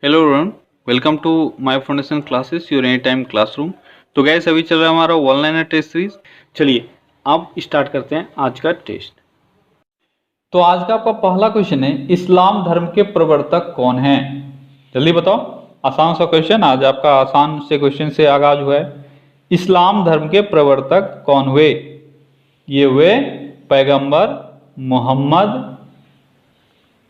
Hello everyone, welcome to my foundation classes your any time classroom. तो guys अभी चल रहा है हमारा ऑनलाइन टेस्ट सीरीज। चलिए अब स्टार्ट करते हैं आज का टेस्ट। तो आज का आपका पहला क्वेश्चन है, इस्लाम धर्म के प्रवर्तक कौन हैं? जल्दी बताओ। आसान सा क्वेश्चन, आज आपका आसान से क्वेश्चन से आगाज हुआ है। इस्लाम धर्म के प्रवर्तक कौन हुए? ये हुए पैगंबर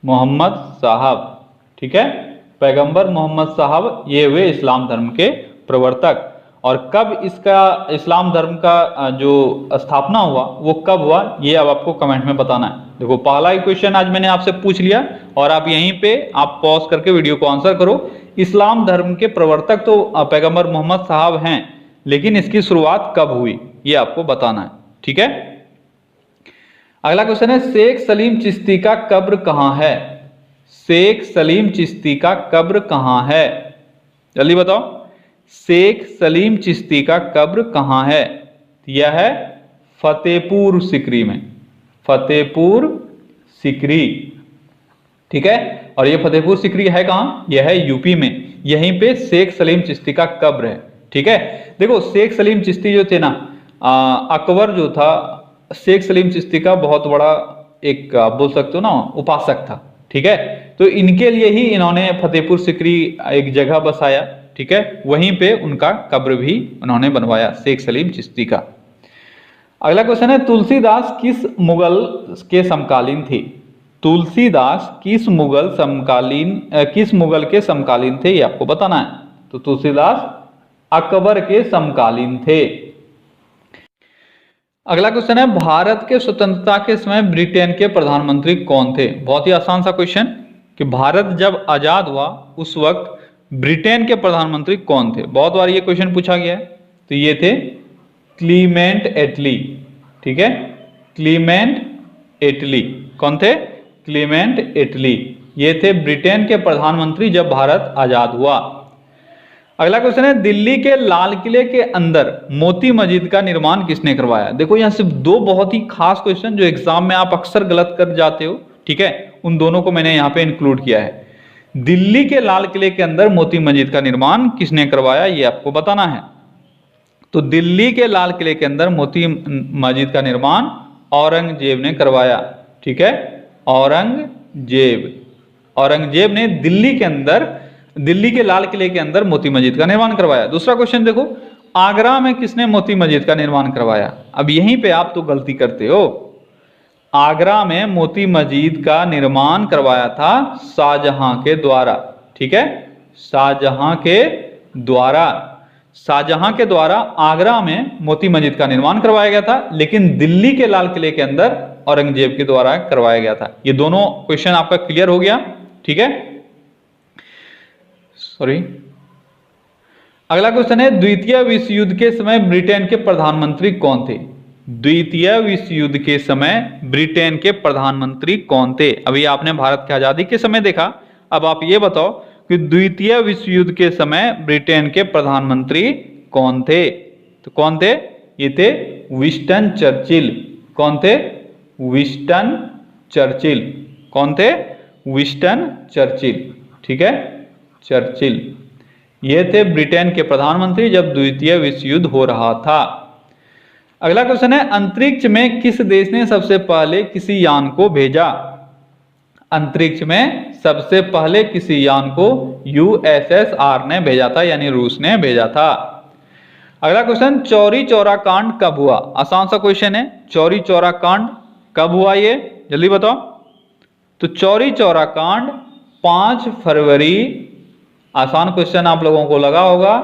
मोहम्मद साहब। ठीक है, पैगंबर मोहम्मद साहब ये हुए इस्लाम धर्म के प्रवर्तक। और कब इसका इस्लाम धर्म का जो स्थापना हुआ वो कब हुआ, ये अब आपको कमेंट में बताना है। देखो, पहला ही क्वेश्चन आज मैंने आपसे पूछ लिया और आप यहीं पे आप पॉज करके वीडियो को आंसर करो। इस्लाम धर्म के प्रवर्तक तो पैगंबर मोहम्मद साहब हैं, लेकिन इसकी शुरुआत कब हुई ये आपको बताना है। ठीक है, अगला क्वेश्चन है, शेख सलीम चिश्ती का कब्र कहां है? शेख सलीम चिश्ती का कब्र कहां है? जल्दी बताओ, शेख सलीम चिश्ती का कब्र कहां है? यह है फतेहपुर सिकरी में, फतेहपुर सिकरी। ठीक है, और यह फतेहपुर सिकरी है कहां? यह है यूपी में। यहीं पे शेख सलीम चिश्ती का कब्र है। ठीक है, देखो शेख सलीम चिश्ती जो थे ना, अकबर जो था, शेख सलीम चिश्ती का बहुत बड़ा एक आप बोल सकते हो ना उपासक था। ठीक है, तो इनके लिए ही इन्होंने फतेहपुर सिकरी एक जगह बसाया। ठीक है, वहीं पे उनका कब्र भी उन्होंने बनवाया, शेख सलीम चिश्ती का। अगला क्वेश्चन है, तुलसीदास किस मुगल के समकालीन थे? तुलसीदास किस मुगल के समकालीन थे, ये आपको बताना है। तो तुलसीदास अकबर के समकालीन थे। अगला क्वेश्चन है, भारत के स्वतंत्रता के समय ब्रिटेन के प्रधानमंत्री कौन थे? बहुत ही आसान सा क्वेश्चन कि भारत जब आजाद हुआ उस वक्त ब्रिटेन के प्रधानमंत्री कौन थे? बहुत बार ये क्वेश्चन पूछा गया है। तो ये थे क्लीमेंट एटली। ठीक है, क्लीमेंट एटली। कौन थे? क्लीमेंट एटली। ये थे ब्रिटेन के प्रधानमंत्री जब भारत आजाद हुआ। अगला क्वेश्चन है, दिल्ली के लाल किले के अंदर मोती मस्जिद का निर्माण किसने करवाया? देखो, यहां सिर्फ दो बहुत ही खास क्वेश्चन जो एग्जाम में आप अक्सर गलत कर जाते हो। ठीक है, उन दोनों को मैंने यहां पे इंक्लूड किया है। दिल्ली के लाल किले के अंदर मोती मस्जिद का निर्माण किसने करवाया, ये आपको बताना है। तो दिल्ली के लाल किले के अंदर मोती मस्जिद का निर्माण औरंगजेब ने करवाया। ठीक है, औरंगजेब ने दिल्ली के लाल किले के अंदर मोती मस्जिद का निर्माण करवाया। दूसरा क्वेश्चन देखो, आगरा में किसने मोती मस्जिद का निर्माण करवाया? अब यहीं पे आप तो गलती करते हो। आगरा में मोती मस्जिद का निर्माण करवाया था शाहजहां के द्वारा। ठीक है, शाहजहां के द्वारा आगरा में मोती मस्जिद का निर्माण करवाया गया था, लेकिन दिल्ली के लाल किले के अंदर औरंगजेब के द्वारा करवाया गया था। ये दोनों क्वेश्चन आपका क्लियर हो गया। ठीक है, सॉरी। अगला क्वेश्चन है, द्वितीय विश्व युद्ध के समय ब्रिटेन के प्रधानमंत्री कौन थे? द्वितीय विश्व युद्ध के समय ब्रिटेन के प्रधानमंत्री कौन थे? अभी आपने भारत की आजादी के समय देखा, अब आप ये बताओ कि द्वितीय विश्व युद्ध के समय ब्रिटेन के प्रधानमंत्री कौन थे? तो कौन थे? ये थे विंस्टन चर्चिल। कौन थे? Winston Churchill. कौन थे? Winston Churchill. ठीक है, चर्चिल। ये थे ब्रिटेन के प्रधानमंत्री जब द्वितीय विश्व युद्ध हो रहा था। अगला क्वेश्चन है, अंतरिक्ष में किस देश ने सबसे पहले किसी यान को भेजा? अंतरिक्ष में सबसे पहले किसी यान को यूएसएसआर ने भेजा था, यानी रूस ने भेजा था। अगला क्वेश्चन, चौरी चौरा कांड कब हुआ? आसान सा क्वेश्चन है, चौरी चौरा कांड कब हुआ, ये जल्दी बताओ। तो चौरी चौरा कांड 5 फरवरी, आसान क्वेश्चन आप लोगों को लगा होगा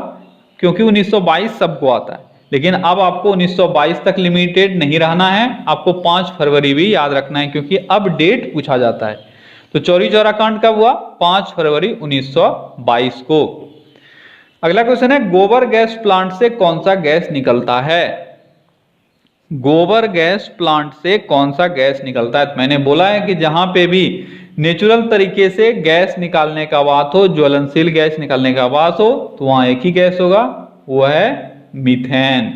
क्योंकि 1922 सबको आता है, लेकिन अब आपको 1922 तक लिमिटेड नहीं रहना है, आपको 5 फरवरी भी याद रखना है क्योंकि अब डेट पूछा जाता है। तो चौरी चौरा कांड कब हुआ? 5 फरवरी 1922 को। अगला क्वेश्चन है, गोबर गैस प्लांट से कौन सा गैस निकलता है? गोबर गैस प्लांट से कौन सा गैस निकलता है? मैंने बोला है कि जहां पे भी नेचुरल तरीके से गैस निकालने का बात हो, ज्वलनशील गैस निकालने का बात हो, तो वहां एक ही गैस होगा, वो है मीथेन।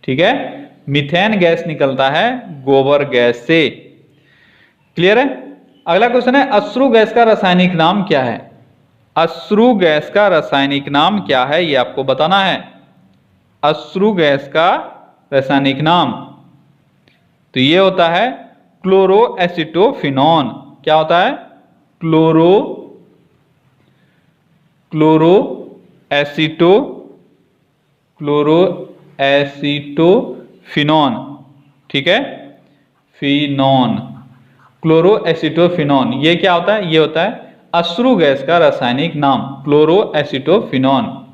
ठीक है, मीथेन गैस निकलता है गोबर गैस से। क्लियर है? अगला क्वेश्चन है, अश्रु गैस का रासायनिक नाम क्या है? अश्रु गैस का रासायनिक नाम क्या है, ये आपको बताना है। अश्रु गैस का रासायनिक नाम तो ये होता है क्लोरोएसिटोफिनॉन। क्या होता है? क्लोरोएसिटोफिनॉन, ठीक है, फिनॉन, क्लोरोएसिटोफिनॉन। ये क्या होता है? ये होता है अश्रु गैस का रासायनिक नाम क्लोरोएसिटोफिनॉन।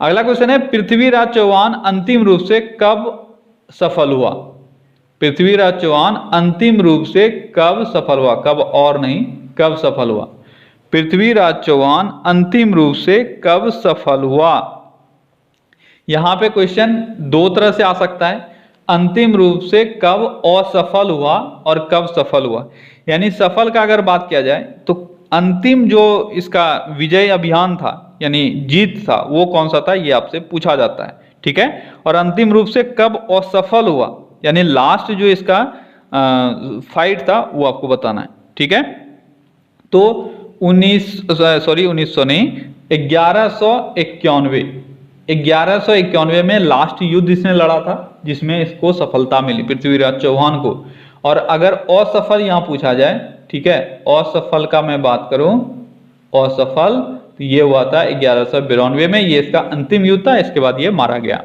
अगला क्वेश्चन है, पृथ्वीराज चौहान अंतिम रूप से कब सफल हुआ? पृथ्वीराज चौहान अंतिम रूप से कब सफल हुआ? कब और नहीं, कब सफल हुआ? पृथ्वीराज चौहान अंतिम रूप से कब सफल हुआ? यहां पे क्वेश्चन दो तरह से आ सकता है, अंतिम रूप से कब असफल हुआ और कब सफल हुआ। यानी सफल का अगर बात किया जाए तो अंतिम जो इसका विजय अभियान था यानी जीत था वो कौन सा था, ये आपसे पूछा जाता है, ठीक है। और अंतिम रूप से कब असफल हुआ यानी लास्ट जो इसका फाइट था वो आपको बताना है, ठीक है। तो 1191 में लास्ट युद्ध इसने लड़ा था जिसमें इसको सफलता मिली पृथ्वीराज चौहान को। और अगर असफल यहां पूछा जाए, ठीक है, असफल का मैं बात करूं, असफल तो ये हुआ था 1192 में, ये इसका अंतिम युद्ध था, इसके बाद ये मारा गया।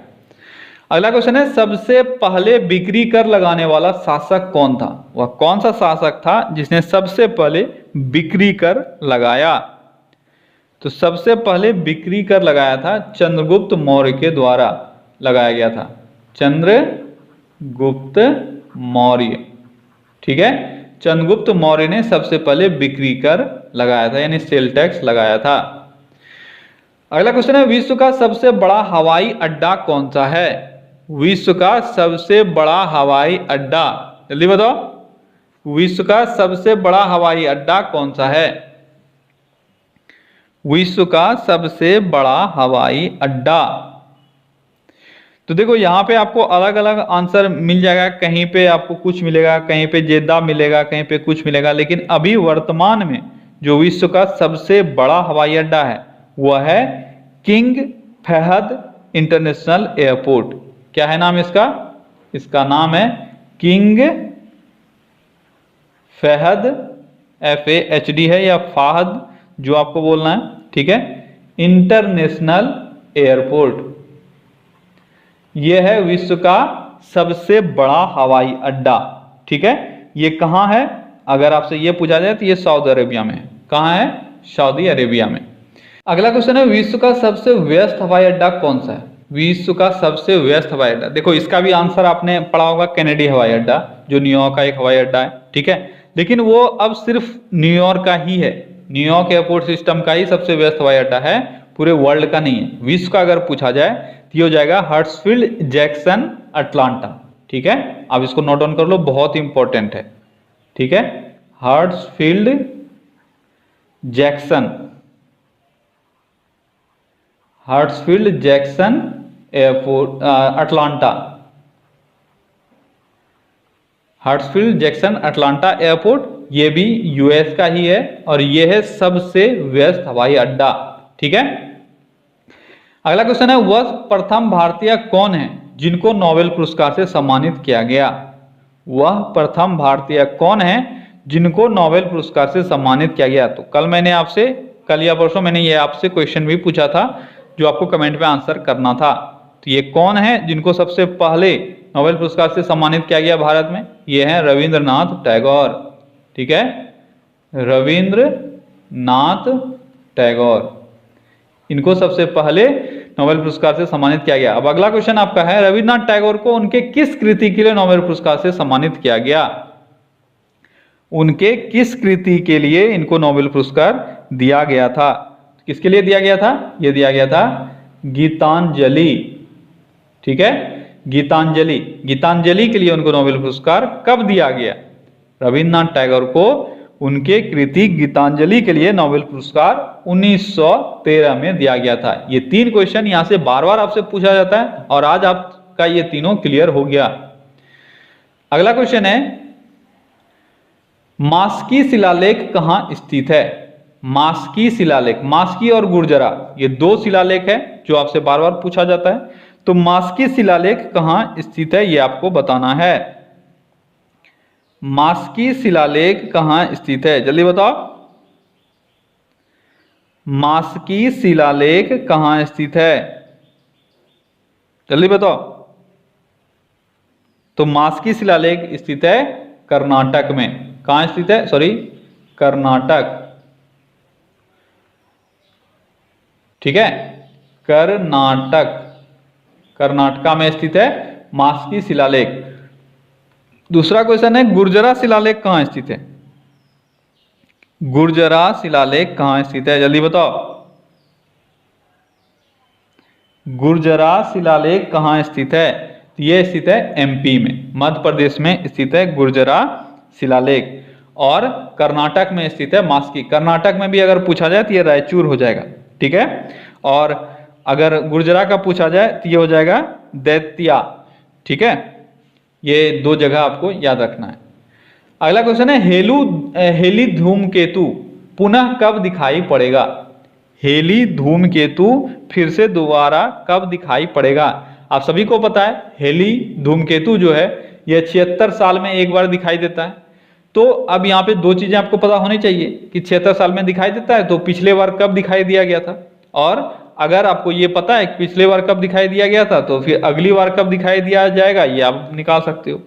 अगला क्वेश्चन है, सबसे पहले बिक्री कर लगाने वाला शासक कौन था? वह कौन सा शासक था जिसने सबसे पहले बिक्री कर लगाया? तो सबसे पहले बिक्री कर लगाया था चंद्रगुप्त मौर्य के द्वारा लगाया गया था, चंद्रगुप्त मौर्य, ठीक है। चंद्रगुप्त मौर्य ने सबसे पहले बिक्री कर लगाया था यानी सेल टैक्स लगाया था। अगला क्वेश्चन है, विश्व का सबसे बड़ा हवाई अड्डा कौन सा है? विश्व का सबसे बड़ा हवाई अड्डा, जल्दी बताओ, विश्व का सबसे बड़ा हवाई अड्डा कौन सा है? विश्व का सबसे बड़ा हवाई अड्डा, तो देखो यहां पे आपको अलग अलग आंसर मिल जाएगा, कहीं पे आपको कुछ मिलेगा, कहीं पे जेद्दा मिलेगा, कहीं पे कुछ मिलेगा, लेकिन अभी वर्तमान में जो विश्व का सबसे बड़ा हवाई अड्डा है वह है किंग फहद इंटरनेशनल एयरपोर्ट। क्या है नाम इसका? इसका नाम है किंग फहद, FAHD है या फाहद जो आपको बोलना है, ठीक है, इंटरनेशनल एयरपोर्ट। यह है विश्व का सबसे बड़ा हवाई अड्डा, ठीक है। ये कहां है? अगर आपसे ये पूछा जाए तो ये सऊदी अरेबिया में है। कहां है? सऊदी अरेबिया में। अगला क्वेश्चन है, विश्व का सबसे व्यस्त हवाई अड्डा कौन सा है? विश्व का सबसे व्यस्त हवाई अड्डा, देखो इसका भी आंसर आपने पढ़ा होगा, कैनेडी हवाई अड्डा जो न्यूयॉर्क का एक हवाई अड्डा है, ठीक है। लेकिन वो अब सिर्फ न्यूयॉर्क का ही है, न्यूयॉर्क एयरपोर्ट सिस्टम का ही सबसे व्यस्त हवाई अड्डा है, पूरे वर्ल्ड का नहीं है। विश्व का अगर पूछा जाए तो ये हो जाएगा हर्ट्सफील्ड जैक्सन अटलांटा, ठीक है। आप इसको नोट डाउन कर लो, बहुत इंपॉर्टेंट है, ठीक है। Hartsfield Jackson, Hartsfield Jackson airport Atlanta, Hartsfield Jackson Atlanta airport, ये भी यूएस का ही है और ये है सबसे व्यस्त हवाई अड्डा, ठीक है। अगला क्वेश्चन है, वह प्रथम भारतीय कौन है जिनको नोबेल पुरस्कार से सम्मानित किया गया? वह प्रथम भारतीय कौन है जिनको नोबेल पुरस्कार से सम्मानित किया गया? तो कल या परसों मैंने ये आपसे क्वेश्चन भी पूछा था जो आपको कमेंट में आंसर करना था। तो ये कौन है जिनको सबसे पहले नोबेल पुरस्कार से सम्मानित किया गया भारत में? ये है रविंद्रनाथ टैगोर, ठीक है, रविंद्रनाथ टैगोर, इनको सबसे पहले नोबेल पुरस्कार से सम्मानित किया गया। अब अगला क्वेश्चन आपका है, रविंद्रनाथ टैगोर को उनके किस कृति के लिए नोबेल पुरस्कार से सम्मानित किया गया? उनके किस कृति के लिए इनको नोबेल पुरस्कार दिया गया था? किसके लिए दिया गया था? यह दिया गया था गीतांजलि, ठीक है, गीतांजलि, गीतांजलि के लिए उनको नोबेल पुरस्कार कब दिया गया? रविंद्रनाथ टैगोर को उनके कृति गीतांजलि के लिए नोबेल पुरस्कार 1913 में दिया गया था। ये 3 क्वेश्चन यहां से बार बार आपसे पूछा जाता है और आज आपका ये तीनों क्लियर हो गया। अगला क्वेश्चन है, मास्की शिलालेख कहां स्थित है? मास्की शिलालेख, मास्की और गुर्जरा ये दो शिलालेख है जो आपसे बार बार पूछा जाता है। तो मास्की शिलालेख कहाँ स्थित है ये आपको बताना है। मास्की शिलालेख कहाँ स्थित है, जल्दी बताओ। मास्की शिलालेख कहाँ स्थित है, जल्दी बताओ। तो मास्की शिलालेख स्थित है कर्नाटक में। कहाँ स्थित है, सॉरी, कर्नाटक, ठीक है, कर्नाटक, कर्नाटका में स्थित है मास्की शिलालेख। दूसरा क्वेश्चन है गुर्जरा शिलालेख कहाँ स्थित है। गुर्जरा शिलालेख कहाँ स्थित है, जल्दी बताओ। गुर्जरा शिलालेख कहाँ स्थित है, ये स्थित है एमपी में, मध्य प्रदेश में स्थित है गुर्जरा शिलालेख। और कर्नाटक में स्थित है मास्की। कर्नाटक में भी अगर पूछा जाए तो ये रायचूर हो जाएगा, ठीक है। और अगर गुर्जरा का पूछा जाए तो ये हो जाएगा दैत्या, ठीक है। ये दो जगह आपको याद रखना है। अगला क्वेश्चन है हेली धूमकेतु पुनः कब दिखाई पड़ेगा। हेली धूमकेतु फिर से दोबारा कब दिखाई पड़ेगा। आप सभी को पता है हेली धूमकेतु जो है यह 76 साल में एक बार दिखाई देता है। तो अब यहाँ पे दो चीजें आपको पता होनी चाहिए कि 76 साल में दिखाई देता है तो पिछले बार कब दिखाई दिया गया था, और अगर आपको ये पता है कि पिछले बार कब दिखाई दिया गया था तो फिर अगली बार कब दिखाई दिया जाएगा ये आप निकाल सकते हो।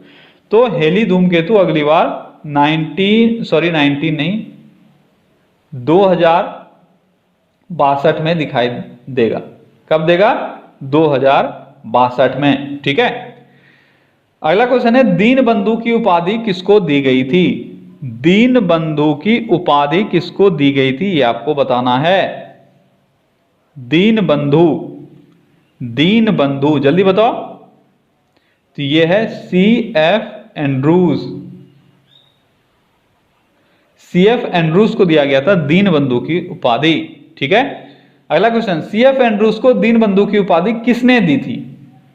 तो हेली धूमकेतु अगली बार 2062 में दिखाई देगा। कब देगा, 2062 में, ठीक है। अगला क्वेश्चन है दीनबंधु की उपाधि किसको दी गई थी। दीनबंधु की उपाधि किसको दी गई थी ये आपको बताना है। दीनबंधु, दीनबंधु जल्दी बताओ। तो ये है CF एंड्रूज। CF एंड्रूज को दिया गया था दीनबंधु की उपाधि, ठीक है। अगला क्वेश्चन CF एंड्रूज को दीनबंधु की उपाधि किसने दी थी।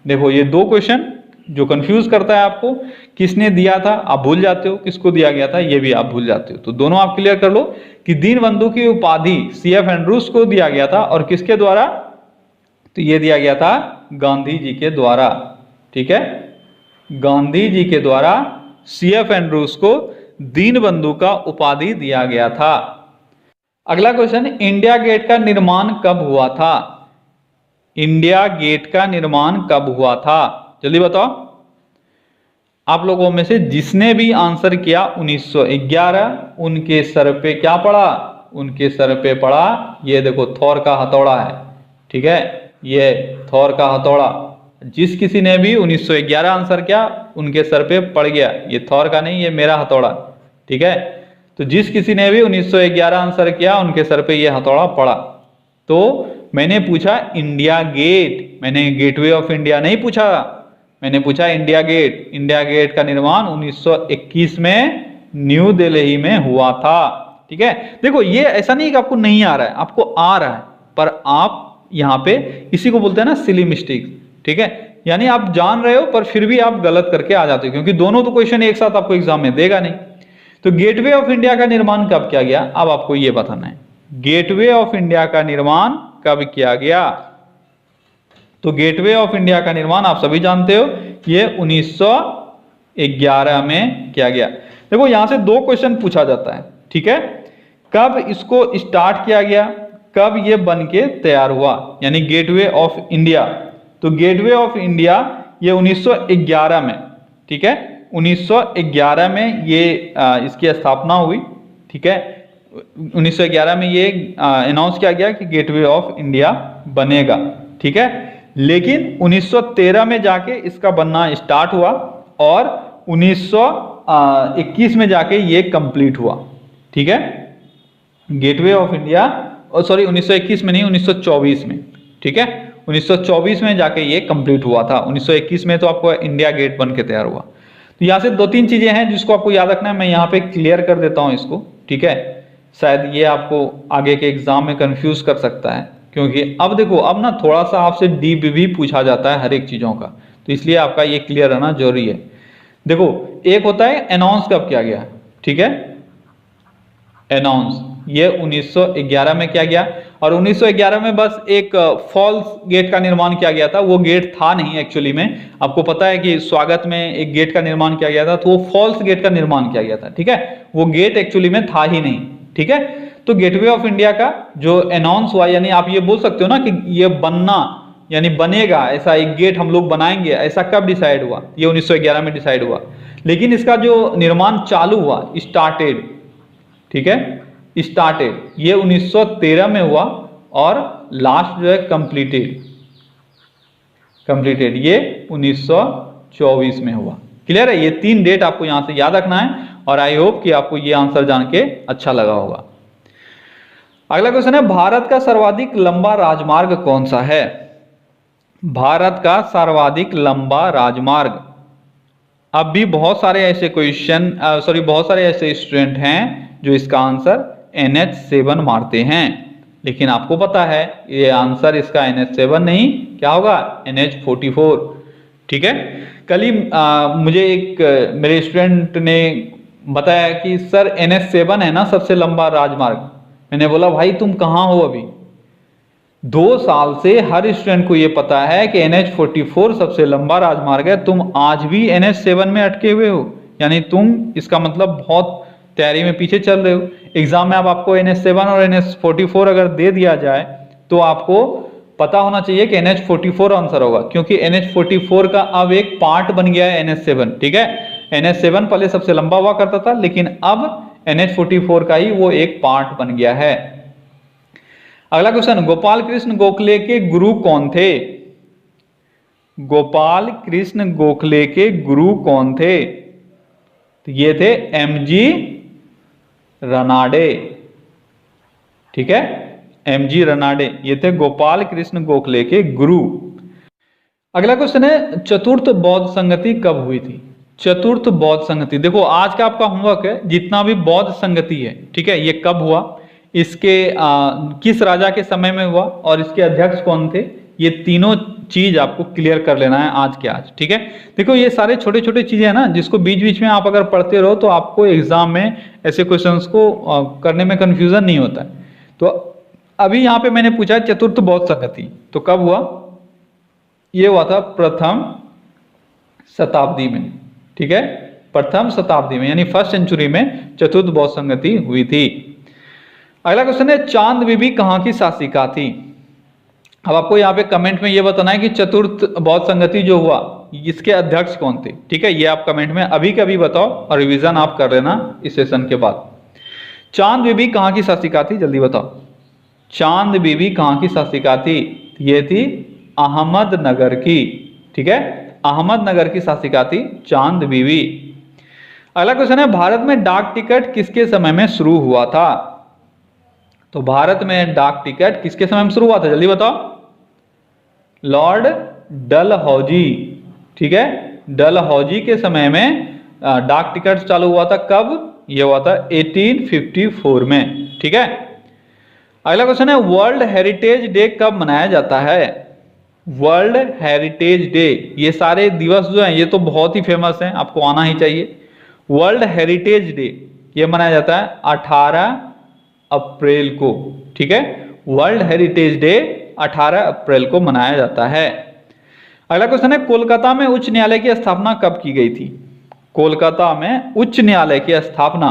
देखो ये दो क्वेश्चन जो कंफ्यूज करता है आपको, किसने दिया था आप भूल जाते हो, किसको दिया गया था ये भी आप भूल जाते हो। तो दोनों आप क्लियर कर लो कि दीनबंधु की उपाधि CF एंड्रूज को दिया गया था और किसके द्वारा, तो ये दिया गया था गांधी जी के द्वारा, ठीक है। गांधी जी के द्वारा CF एंड्रूज को दीनबंधु का उपाधि दिया गया था। अगला क्वेश्चन इंडिया गेट का निर्माण कब हुआ था। इंडिया गेट का निर्माण कब हुआ था, जल्दी बताओ। आप लोगों में से जिसने भी आंसर किया 1911, उनके सर पे क्या पड़ा, उनके सर पे पड़ा ये देखो थॉर का हथौड़ा है, ठीक है, ये थॉर का हथौड़ा। जिस किसी ने भी 1911 आंसर किया उनके सर पे पड़ गया, ये थॉर का नहीं, ये मेरा हथौड़ा, ठीक है। तो जिस किसी ने भी 1911 आंसर किया उनके सर पे ये हथौड़ा पड़ा। तो मैंने पूछा इंडिया गेट, मैंने गेटवे ऑफ इंडिया नहीं पूछा, मैंने पूछा इंडिया गेट। इंडिया गेट का निर्माण 1921 में न्यू दिल्ली में हुआ था, ठीक है। देखो ये ऐसा नहीं कि आपको नहीं आ रहा है, आपको आ रहा है, पर आप यहाँ पे इसी को बोलते हैं ना सिली मिस्टेक, ठीक है। यानी आप जान रहे हो पर फिर भी आप गलत करके आ जाते हो, क्योंकि दोनों तो क्वेश्चन एक साथ आपको एग्जाम में देगा नहीं। तो गेटवे ऑफ इंडिया का निर्माण कब किया गया, अब आपको यह बताना है गेटवे ऑफ इंडिया का निर्माण कब किया गया। तो गेटवे ऑफ इंडिया का निर्माण आप सभी जानते हो ये 1911 में किया गया। देखो यहां से दो क्वेश्चन पूछा जाता है, ठीक है। कब इसको स्टार्ट किया गया, कब ये बन के तैयार हुआ, यानी गेटवे ऑफ इंडिया। तो गेटवे ऑफ इंडिया ये 1911 में, ठीक है, 1911 में ये इसकी स्थापना हुई, ठीक है। 1911 में ये अनाउंस किया गया कि गेटवे ऑफ इंडिया बनेगा, ठीक है। लेकिन 1913 में जाके इसका बनना स्टार्ट हुआ और 1921 में जाके ये कंप्लीट हुआ, ठीक है। गेटवे ऑफ इंडिया, सॉरी 1921 में नहीं, 1924 में, ठीक है। 1924 में जाके ये कंप्लीट हुआ था, 1921 में तो आपको इंडिया गेट बन के तैयार हुआ। तो यहाँ से दो तीन चीजें हैं जिसको आपको याद रखना है, मैं यहाँ पे क्लियर कर देता हूँ इसको, ठीक है। शायद ये आपको आगे के एग्जाम में कंफ्यूज कर सकता है, क्योंकि अब देखो अब ना थोड़ा सा आपसे डीप भी पूछा जाता है हर एक चीजों का, तो इसलिए आपका ये क्लियर रहना जरूरी है। देखो एक होता है अनाउंस कब किया गया, ठीक है, अनाउंस, ये 1911 में किया गया। और 1911 में बस एक फॉल्स गेट का निर्माण किया गया था, वो गेट था नहीं एक्चुअली में। आपको पता है कि स्वागत में एक गेट का निर्माण किया गया था, तो वो फॉल्स गेट का निर्माण किया गया था, ठीक है, वो गेट एक्चुअली में था ही नहीं, ठीक है। तो गेटवे ऑफ इंडिया का जो अनाउंस हुआ, यानी आप ये बोल सकते हो ना कि ये बनना यानी बनेगा, ऐसा एक गेट हम लोग बनाएंगे, ऐसा कब डिसाइड हुआ? ये 1911 में डिसाइड हुआ। लेकिन इसका जो निर्माण चालू हुआ, स्टार्टेड, ठीक है, स्टार्टेड, ये 1913 में हुआ और लास्ट जो है कंप्लीटेड ये 1924 में हुआ। क्लियर है? ये 3 डेट आपको यहां से याद रखना है और आई होप कि आपको ये आंसर जान के अच्छा लगा होगा। अगला क्वेश्चन है, भारत का सर्वाधिक लंबा राजमार्ग कौन सा है? भारत का सर्वाधिक लंबा राजमार्ग। अब भी बहुत सारे ऐसे बहुत सारे ऐसे स्टूडेंट हैं जो इसका आंसर NH7 मारते हैं, लेकिन आपको पता है ये आंसर इसका NH7 नहीं, क्या होगा? NH44, ठीक है। कल ही मुझे एक मेरे स्टूडेंट ने बताया कि सर NH7 है ना सबसे लंबा राजमार्ग। मैंने बोला भाई तुम कहाँ हो? अभी 2 साल से हर स्टूडेंट को यह पता है कि NH44 सबसे लंबा राजमार्ग है, तुम आज भी NH7 में अटके हुए हो, यानी तुम इसका मतलब बहुत तैयारी में पीछे चल रहे हो। एग्जाम में अब आपको NH7 और NH44 अगर दे दिया जाए तो आपको पता होना चाहिए कि NH44 आंसर होगा, क्योंकि NH44 का अब एक पार्ट बन गया है NH7, ठीक है। NH7 पहले सबसे लंबा हुआ करता था, लेकिन अब NH44 का ही वो एक पार्ट बन गया है। अगला क्वेश्चन, गोपाल कृष्ण गोखले के गुरु कौन थे? गोपाल कृष्ण गोखले के गुरु कौन थे? तो ये थे MG रनाडे, ठीक है, MG रनाडे, ये थे गोपाल कृष्ण गोखले के गुरु। अगला क्वेश्चन है, चतुर्थ बौद्ध संगति कब हुई थी? चतुर्थ बौद्ध संगति, देखो आज का आपका होमवर्क है, जितना भी बौद्ध संगति है, ठीक है, ये कब हुआ, इसके किस राजा के समय में हुआ और इसके अध्यक्ष कौन थे, ये तीनों चीज आपको क्लियर कर लेना है आज के आज, ठीक है। देखो ये सारे छोटे छोटे चीजें हैं ना, जिसको बीच बीच में आप अगर पढ़ते रहो तो आपको एग्जाम में ऐसे क्वेश्चंस को करने में कंफ्यूजन नहीं होता है। तो अभी यहाँ पे मैंने पूछा चतुर्थ बौद्ध संगति, तो कब हुआ? ये हुआ था प्रथम शताब्दी में, ठीक है, प्रथम शताब्दी में, यानी फर्स्ट सेंचुरी में चतुर्थ बौद्ध संगति हुई थी। अगला क्वेश्चन है, चांद बीबी कहाँ की शासिका थी? अब आपको यहाँ पे कमेंट में ये बताना है कि चतुर्थ बौद्ध संगति जो हुआ इसके अध्यक्ष कौन थे, ठीक है, ये आप कमेंट में अभी के अभी बताओ और रिवीजन आप कर लेना इस सेशन के बाद। चांद बीबी कहाँ की शासिका थी, जल्दी बताओ। चांद बीबी कहाँ की शासिका थी? ये थी अहमदनगर की, ठीक है, अहमदनगर की शासिका थी चांद बीबी। अगला क्वेश्चन है, भारत में डाक टिकट किसके समय में शुरू हुआ था? तो भारत में डाक टिकट किसके समय में शुरू हुआ था, जल्दी बताओ। लॉर्ड डलहौजी, ठीक है, डलहौजी के समय में डाक टिकट चालू हुआ था। कब? ये हुआ था 1854 में, ठीक है। अगला क्वेश्चन है, वर्ल्ड हेरिटेज डे कब मनाया जाता है? वर्ल्ड हेरिटेज डे, ये सारे दिवस जो हैं ये तो बहुत ही फेमस हैं, आपको आना ही चाहिए। वर्ल्ड हेरिटेज डे ये मनाया जाता है 18 अप्रैल को, ठीक है, वर्ल्ड हेरिटेज डे 18 अप्रैल को मनाया जाता है। अगला क्वेश्चन है, कोलकाता में उच्च न्यायालय की स्थापना कब की गई थी? कोलकाता में उच्च न्यायालय की स्थापना,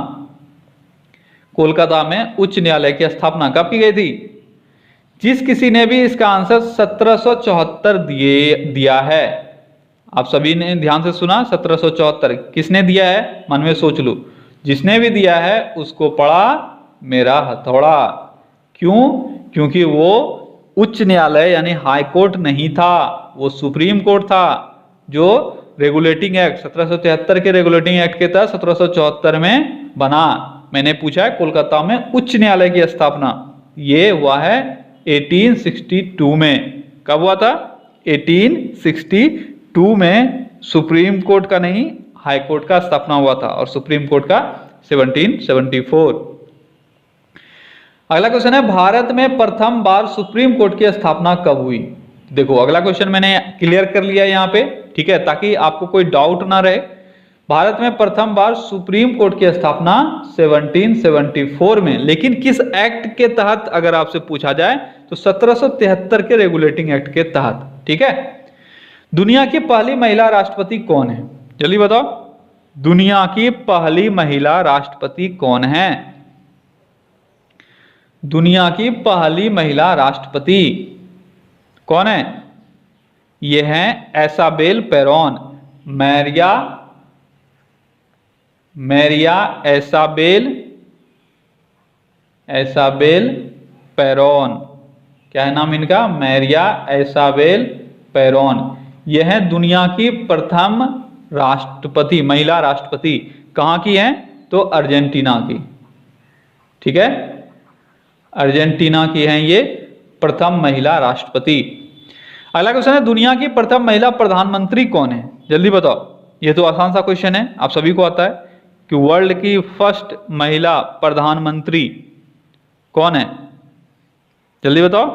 कोलकाता में उच्च न्यायालय की स्थापना कब की गई थी? जिस किसी ने भी इसका आंसर 1774 दिया है, आप सभी ने ध्यान से सुना, 1774 किसने दिया है, मन में सोच लो। जिसने भी दिया है उसको पड़ा मेरा हथौड़ा। क्यों? क्योंकि वो उच्च न्यायालय यानी हाई कोर्ट नहीं था, वो सुप्रीम कोर्ट था, जो रेगुलेटिंग एक्ट 1773 के रेगुलेटिंग एक्ट के तहत 1774 में बना। मैंने पूछा है कोलकाता में उच्च न्यायालय की स्थापना, ये हुआ है 1862 में। कब हुआ था? 1862 में सुप्रीम कोर्ट का नहीं, हाई कोर्ट का स्थापना हुआ था, और सुप्रीम कोर्ट का 1774। अगला क्वेश्चन है, भारत में प्रथम बार सुप्रीम कोर्ट की स्थापना कब हुई? देखो अगला क्वेश्चन मैंने क्लियर कर लिया यहाँ पे, ठीक है, ताकि आपको कोई डाउट ना रहे। भारत में प्रथम बार सुप्रीम कोर्ट की स्थापना 1774 में, लेकिन किस एक्ट के तहत अगर आपसे पूछा जाए तो 1773 के रेगुलेटिंग एक्ट के तहत। ठीक है। दुनिया की पहली महिला राष्ट्रपति कौन है? जल्दी बताओ, दुनिया की पहली महिला राष्ट्रपति कौन है? दुनिया की पहली महिला राष्ट्रपति कौन है? यह है एसाबेल पेरोन, मैरिया एसाबेल पेरोन। क्या है नाम इनका? मैरिया एसाबेल पेरोन। यह है दुनिया की प्रथम राष्ट्रपति, महिला राष्ट्रपति। कहाँ की है? तो अर्जेंटीना की। ठीक है, अर्जेंटीना की है ये प्रथम महिला राष्ट्रपति। अगला क्वेश्चन है, दुनिया की प्रथम महिला प्रधानमंत्री कौन है? जल्दी बताओ, ये तो आसान सा क्वेश्चन है, आप सभी को आता है कि वर्ल्ड की फर्स्ट महिला प्रधानमंत्री कौन है? जल्दी बताओ।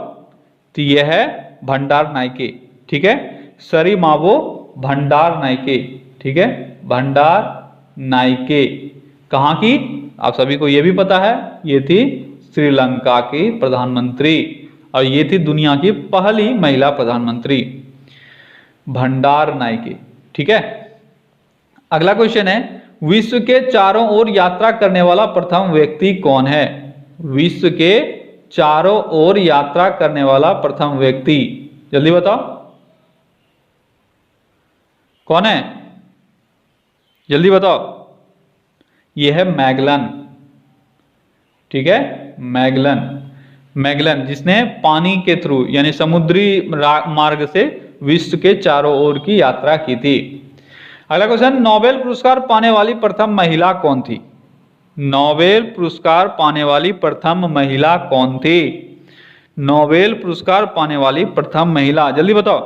तो यह है भंडार नायके। ठीक है, सरीमावो भंडार नायके। ठीक है, भंडार नायके कहाँ की? आप सभी को यह भी पता है, ये थी श्रीलंका की प्रधानमंत्री, और ये थी दुनिया की पहली महिला प्रधानमंत्री, भंडार नायके। ठीक है। अगला क्वेश्चन है, विश्व के चारों ओर यात्रा करने वाला प्रथम व्यक्ति कौन है? विश्व के चारों ओर यात्रा करने वाला प्रथम व्यक्ति, जल्दी बताओ कौन है? जल्दी बताओ। यह है मैगलन। ठीक है, मैगलन जिसने पानी के थ्रू यानी समुद्री मार्ग से विश्व के चारों ओर की यात्रा की थी। अगला क्वेश्चन, नोबेल पुरस्कार पाने वाली प्रथम महिला कौन थी? नोबेल पुरस्कार पाने वाली प्रथम महिला कौन थी? नोबेल पुरस्कार पाने वाली प्रथम महिला, जल्दी बताओ।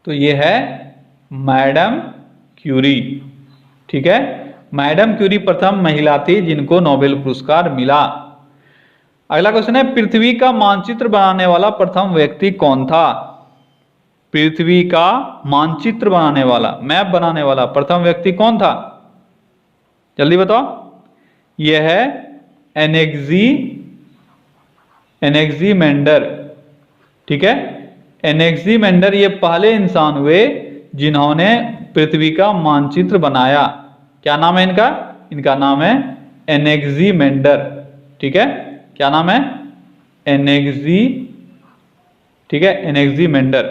तो यह है मैडम क्यूरी। ठीक है, मैडम क्यूरी प्रथम महिला थी जिनको नोबेल पुरस्कार मिला। अगला क्वेश्चन है, पृथ्वी का मानचित्र बनाने वाला प्रथम व्यक्ति कौन था? पृथ्वी का मानचित्र बनाने वाला, मैप बनाने वाला प्रथम व्यक्ति कौन था? जल्दी बताओ। यह है एनेक्सीमेंडर। ठीक है, एनेक्सीमेंडर ये पहले इंसान हुए जिन्होंने पृथ्वी का मानचित्र बनाया। क्या नाम है इनका? इनका नाम है एनेक्सीमेंडर। ठीक है, क्या नाम है? ठीक है, एनेक्सीमेंडर।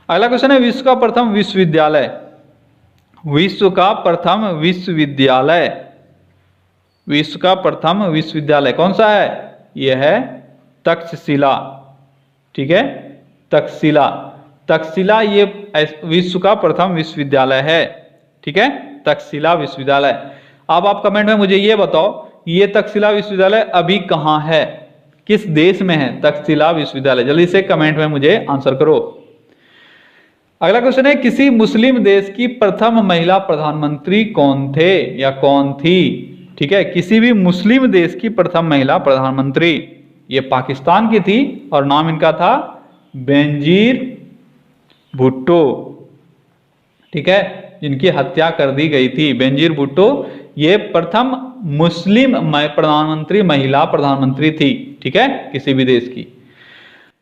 अगला क्वेश्चन है, विश्व का प्रथम विश्वविद्यालय। विश्व का प्रथम विश्वविद्यालय, विश्व का प्रथम विश्वविद्यालय कौन सा है? यह है तक्षशिला। ठीक है, तक्षशिला ये विश्व का प्रथम विश्वविद्यालय है। ठीक है, तक्षशिला विश्वविद्यालय। अब आप कमेंट में मुझे ये बताओ, ये तक्षशिला विश्वविद्यालय अभी कहाँ है, किस देश में है तक्षशिला विश्वविद्यालय? जल्दी से कमेंट में मुझे आंसर करो। अगला क्वेश्चन है, किसी मुस्लिम देश की प्रथम महिला प्रधानमंत्री कौन थे या कौन थी? ठीक है, किसी भी मुस्लिम देश की प्रथम महिला प्रधानमंत्री, ये पाकिस्तान की थी और नाम इनका था बेनजीर भुट्टो। ठीक है, जिनकी हत्या कर दी गई थी, बेनजीर भुट्टो ये प्रथम मुस्लिम प्रधानमंत्री, महिला प्रधानमंत्री थी। ठीक है, किसी भी देश की।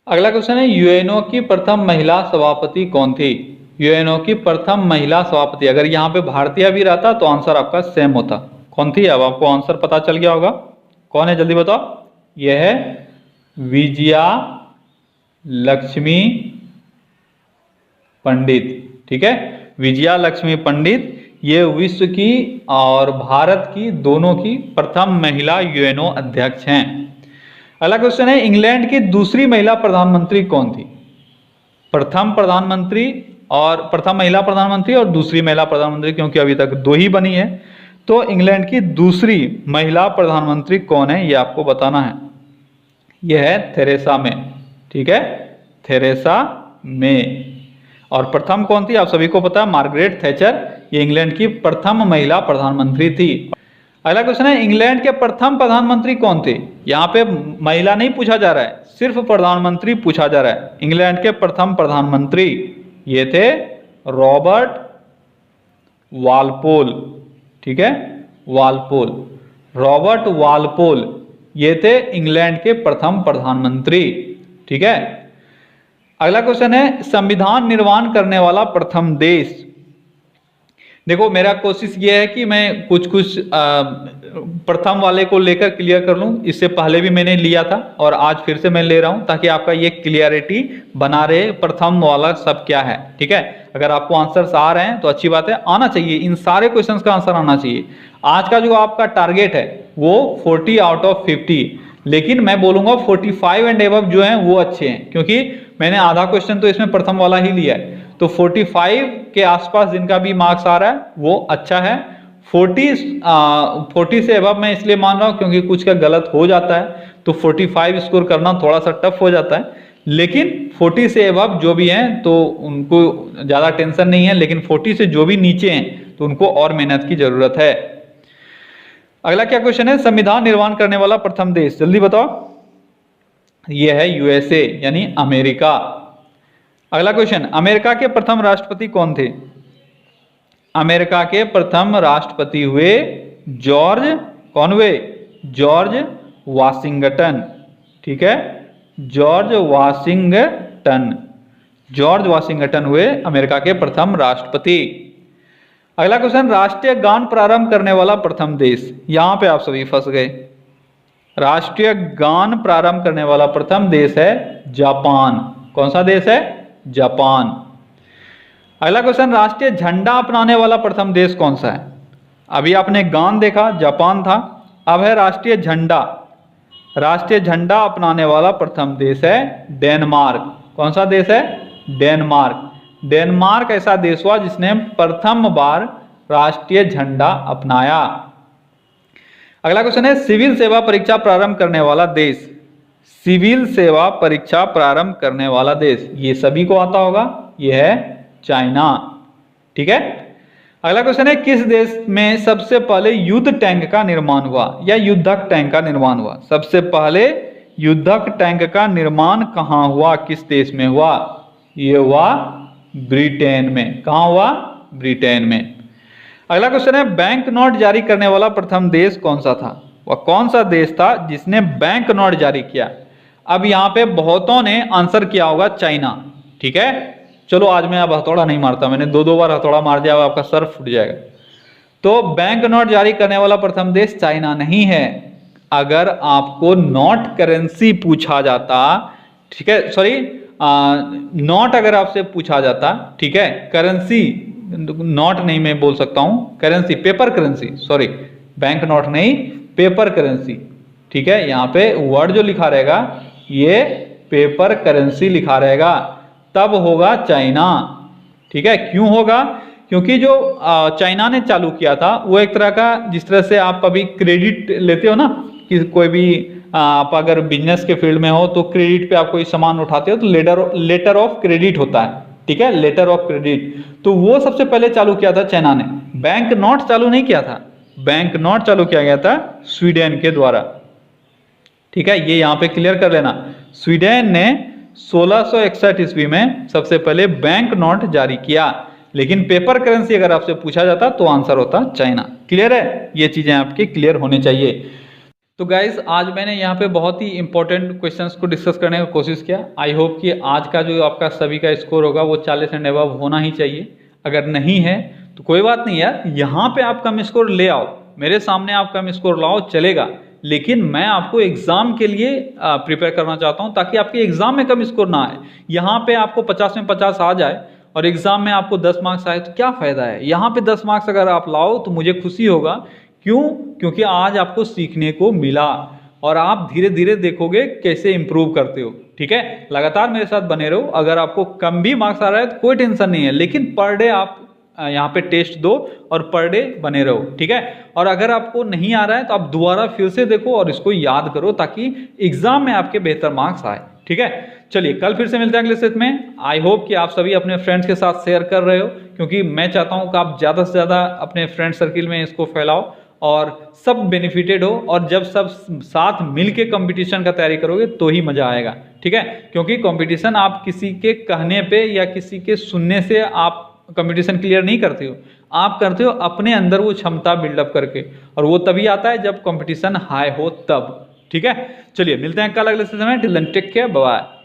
अगला क्वेश्चन है, यूएनओ की प्रथम महिला सभापति कौन थी? यूएनओ की प्रथम महिला सभापति, अगर यहाँ पे भारतीय भी रहता तो आंसर आपका सेम होता। कौन थी? अब आपको आंसर पता चल गया होगा कौन है, जल्दी बताओ। यह है विजया लक्ष्मी पंडित। ठीक है, विजया लक्ष्मी पंडित ये विश्व की और भारत की दोनों की प्रथम महिला यूएनओ अध्यक्ष हैं। अगला क्वेश्चन है, इंग्लैंड की दूसरी महिला प्रधानमंत्री कौन थी? प्रथम प्रधानमंत्री और प्रथम महिला प्रधानमंत्री और दूसरी महिला प्रधानमंत्री, क्योंकि अभी तक दो ही बनी है, तो इंग्लैंड की दूसरी महिला प्रधानमंत्री कौन है ये आपको बताना है। यह है थेरेसा मे। ठीक है, थेरेसा मे। और प्रथम कौन थी? आप सभी को पता है, मार्गरेट थैचर, ये इंग्लैंड की प्रथम महिला प्रधानमंत्री थी। अगला क्वेश्चन है, इंग्लैंड के प्रथम प्रधानमंत्री कौन थे? यहाँ पे महिला नहीं पूछा जा रहा है, सिर्फ प्रधानमंत्री पूछा जा रहा है। इंग्लैंड के प्रथम प्रधानमंत्री ये थे रॉबर्ट वालपोल, ठीक है, वालपोल, रॉबर्ट वालपोल, ये थे इंग्लैंड के प्रथम प्रधानमंत्री, ठीक है। अगला क्वेश्चन है संविधान निर्माण करने वाला प्रथम देश। देखो मेरा कोशिश ये है कि मैं कुछ प्रथम वाले को लेकर क्लियर कर लूं। इससे पहले भी मैंने लिया था और आज फिर से मैं ले रहा हूं ताकि आपका ये क्लियरिटी बना रहे प्रथम वाला सब क्या है, ठीक है। अगर आपको आंसर्स आ रहे हैं तो अच्छी बात है, आना चाहिए, इन सारे क्वेश्चंस का आंसर आना चाहिए। आज का जो आपका टारगेट है वो 40 आउट ऑफ 50, लेकिन मैं बोलूंगा 45 एंड एबव जो है वो अच्छे हैं, क्योंकि मैंने आधा क्वेश्चन तो इसमें प्रथम वाला ही लिया है। तो 45 के आसपास जिनका भी मार्क्स आ रहा है वो अच्छा है। 40 से अबव मैं इसलिए मान रहा हूं क्योंकि कुछ का गलत हो जाता है, तो 45 स्कोर करना थोड़ा सा टफ हो जाता है। लेकिन 40 से अबव जो भी हैं तो उनको ज्यादा टेंशन नहीं है, लेकिन 40 से जो भी नीचे हैं तो उनको और मेहनत की जरूरत है। अगला क्या क्वेश्चन है, संविधान निर्माण करने वाला प्रथम देश, जल्दी बताओ। यह है यूएसए यानी अमेरिका। अगला क्वेश्चन, अमेरिका के प्रथम राष्ट्रपति कौन थे? अमेरिका के प्रथम राष्ट्रपति हुए जॉर्ज, कौन हुए? जॉर्ज वाशिंगटन, ठीक है, जॉर्ज वाशिंगटन, जॉर्ज वाशिंगटन हुए अमेरिका के प्रथम राष्ट्रपति। अगला क्वेश्चन, राष्ट्रीय गान प्रारंभ करने वाला प्रथम देश। यहां पे आप सभी फंस गए। राष्ट्रीय गान प्रारंभ करने वाला प्रथम देश है जापान। कौन सा देश है? जापान। अगला क्वेश्चन, राष्ट्रीय झंडा अपनाने वाला प्रथम देश कौन सा है? अभी आपने गान देखा, जापान था, अब है राष्ट्रीय झंडा। राष्ट्रीय झंडा अपनाने वाला प्रथम देश है डेनमार्क। कौन सा देश है? डेनमार्क। डेनमार्क ऐसा देश हुआ जिसने प्रथम बार राष्ट्रीय झंडा अपनाया। अगला क्वेश्चन है, सिविल सेवा परीक्षा प्रारंभ करने वाला देश। सिविल सेवा परीक्षा प्रारंभ करने वाला देश, ये सभी को आता होगा, यह है चाइना, ठीक है। अगला क्वेश्चन है, किस देश में सबसे पहले युद्ध टैंक का निर्माण हुआ या युद्धक टैंक का निर्माण हुआ? सबसे पहले युद्धक टैंक का निर्माण कहां हुआ, किस देश में हुआ? यह हुआ ब्रिटेन में। कहां हुआ? ब्रिटेन में। अगला क्वेश्चन है, बैंक नोट जारी करने वाला प्रथम देश कौन सा था? वह कौन सा देश था जिसने बैंक नोट जारी किया? अब यहां पे बहुतों ने आंसर किया होगा चाइना, ठीक है। चलो आज मैं अब हथौड़ा नहीं मारता, मैंने दो बार हथौड़ा मार दिया, आपका सर फूट जाएगा। तो बैंक नोट जारी करने वाला प्रथम देश चाइना नहीं है। अगर आपको नोट करेंसी पूछा जाता, ठीक है, सॉरी नोट अगर आपसे पूछा जाता, ठीक है, करेंसी, नोट नहीं मैं बोल सकता हूं, currency, paper currency, sorry bank note नहीं, पेपर करेंसी, ठीक है। यहां पे वर्ड जो लिखा रहेगा ये पेपर करेंसी लिखा रहेगा, तब होगा चाइना, ठीक है। क्यों होगा? क्योंकि जो चाइना ने चालू किया था वो एक तरह का, जिस तरह से आप अभी क्रेडिट लेते हो ना, कि कोई भी आप अगर बिजनेस के फील्ड में हो तो क्रेडिट पे आप कोई सामान उठाते हो तो लेटर ऑफ क्रेडिट होता है, ठीक है, लेटर ऑफ क्रेडिट। तो वो सबसे पहले चालू किया था चाइना ने, बैंक नोट चालू नहीं किया था। बैंक नोट चालू किया गया था स्वीडन के द्वारा, ठीक है, ये यहां पे क्लियर कर लेना। स्वीडन ने 1661 ईस्वी में सबसे पहले बैंक नोट जारी किया, लेकिन पेपर करेंसी अगर आपसे पूछा जाता तो आंसर होता चाइना। क्लियर है? ये चीजें आपके क्लियर होने चाहिए। तो गाइज आज मैंने यहाँ पे बहुत ही इंपॉर्टेंट क्वेश्चंस को डिस्कस करने की कोशिश किया। आई होप कि आज का जो आपका सभी का स्कोर होगा वो 40 एंड अबव होना ही चाहिए। अगर नहीं है तो कोई बात नहीं यार, यहाँ पे आप कम स्कोर ले आओ, मेरे सामने आप कम स्कोर लाओ, चलेगा। लेकिन मैं आपको एग्जाम के लिए प्रिपेयर करना चाहता हूं ताकि आपके एग्जाम में कम स्कोर ना आए। यहाँ पे आपको 50 में 50 आ जाए और एग्जाम में आपको 10 मार्क्स आए तो क्या फायदा है? यहाँ पे 10 मार्क्स अगर आप लाओ तो मुझे खुशी होगा। क्यों? क्योंकि आज आपको सीखने को मिला और आप धीरे धीरे देखोगे कैसे इंप्रूव करते हो, ठीक है। लगातार मेरे साथ बने रहो। अगर आपको कम भी मार्क्स आ रहा है तो कोई टेंशन नहीं है, लेकिन पर डे आप यहाँ पे टेस्ट दो और पर डे बने रहो, ठीक है। और अगर आपको नहीं आ रहा है तो आप दोबारा फिर से देखो और इसको याद करो ताकि एग्जाम में आपके बेहतर मार्क्स आए, ठीक है। चलिए कल फिर से मिलते हैं अगले सेट में। आई होप कि आप सभी अपने फ्रेंड्स के साथ शेयर कर रहे हो, क्योंकि मैं चाहता हूं कि आप ज़्यादा से ज़्यादा अपने फ्रेंड सर्किल में इसको फैलाओ और सब बेनिफिटेड हो। और जब सब साथ मिल के कंपटीशन का तैयारी करोगे तो ही मजा आएगा, ठीक है। क्योंकि कंपटीशन आप किसी के कहने पे या किसी के सुनने से आप कंपटीशन क्लियर नहीं करते हो, आप करते हो अपने अंदर वो क्षमता बिल्डअप करके, और वो तभी आता है जब कंपटीशन हाई हो तब। ठीक है, चलिए मिलते हैं कल अगले सेशन में। Till then take care, bye bye.